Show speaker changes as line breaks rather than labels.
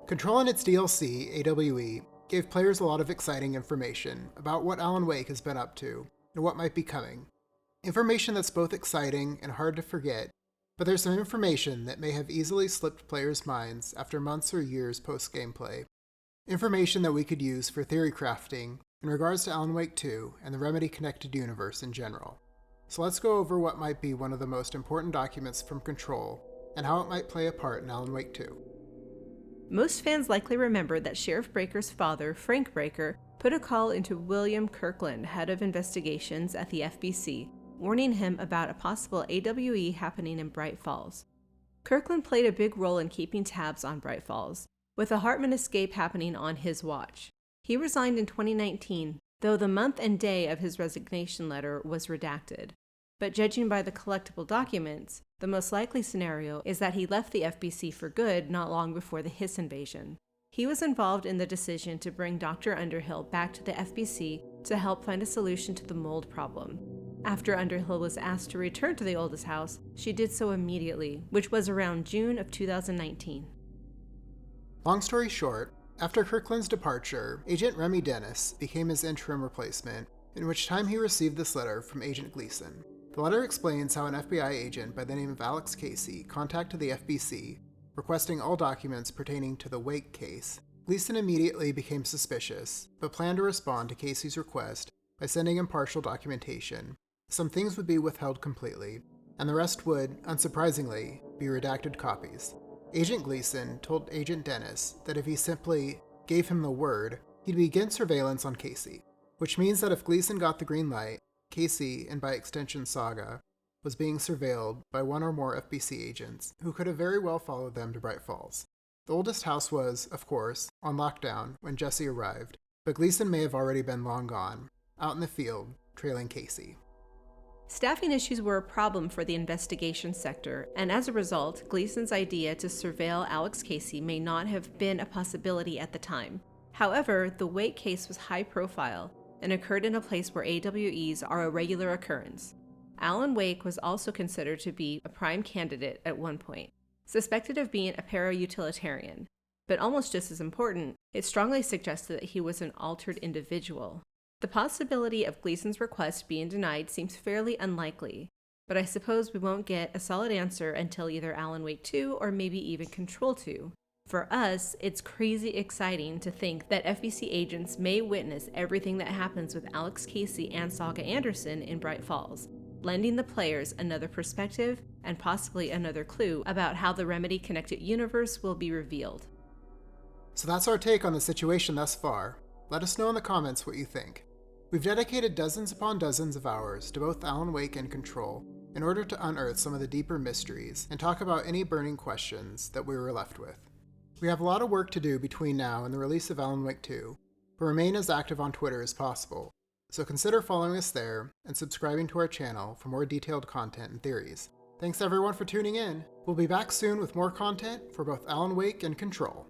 Control and its DLC, AWE, gave players a lot of exciting information about what Alan Wake has been up to and what might be coming. Information that's both exciting and hard to forget, but there's some information that may have easily slipped players' minds after months or years post-gameplay. Information that we could use for theory crafting in regards to Alan Wake 2 and the Remedy connected universe in general. So let's go over what might be one of the most important documents from Control and how it might play a part in Alan Wake 2.
Most fans likely remember that Sheriff Breaker's father, Frank Breaker, put a call into William Kirkland, head of investigations at the FBC, warning him about a possible AWE happening in Bright Falls. Kirkland played a big role in keeping tabs on Bright Falls, with a Hartman escape happening on his watch. He resigned in 2019, though the month and day of his resignation letter was redacted. But judging by the collectible documents, the most likely scenario is that he left the FBC for good not long before the Hiss invasion. He was involved in the decision to bring Dr. Underhill back to the FBC to help find a solution to the mold problem. After Underhill was asked to return to the oldest house, she did so immediately, which was around June of 2019.
Long story short, after Kirkland's departure, Agent Remy Dennis became his interim replacement, in which time he received this letter from Agent Gleason. The letter explains how an FBI agent by the name of Alex Casey contacted the FBC, requesting all documents pertaining to the Wake case. Gleason immediately became suspicious, but planned to respond to Casey's request by sending him partial documentation. Some things would be withheld completely, and the rest would, unsurprisingly, be redacted copies. Agent Gleason told Agent Dennis that if he simply gave him the word, he'd begin surveillance on Casey, which means that if Gleason got the green light, Casey, and by extension Saga, was being surveilled by one or more FBC agents, who could have very well followed them to Bright Falls. The oldest house was, of course, on lockdown when Jesse arrived, but Gleason may have already been long gone, out in the field, trailing Casey.
Staffing issues were a problem for the investigation sector, and as a result, Gleason's idea to surveil Alex Casey may not have been a possibility at the time. However, the Wake case was high profile and occurred in a place where AWEs are a regular occurrence. Alan Wake was also considered to be a prime candidate at one point, suspected of being a para-utilitarian. But almost just as important, it strongly suggested that he was an altered individual. The possibility of Gleason's request being denied seems fairly unlikely, but I suppose we won't get a solid answer until either Alan Wake 2 or maybe even Control 2. For us, it's crazy exciting to think that FBC agents may witness everything that happens with Alex Casey and Saga Anderson in Bright Falls, lending the players another perspective and possibly another clue about how the Remedy connected universe will be revealed.
So that's our take on the situation thus far. Let us know in the comments what you think. We've dedicated dozens upon dozens of hours to both Alan Wake and Control in order to unearth some of the deeper mysteries and talk about any burning questions that we were left with. We have a lot of work to do between now and the release of Alan Wake 2, but remain as active on Twitter as possible, so consider following us there and subscribing to our channel for more detailed content and theories. Thanks everyone for tuning in. We'll be back soon with more content for both Alan Wake and Control.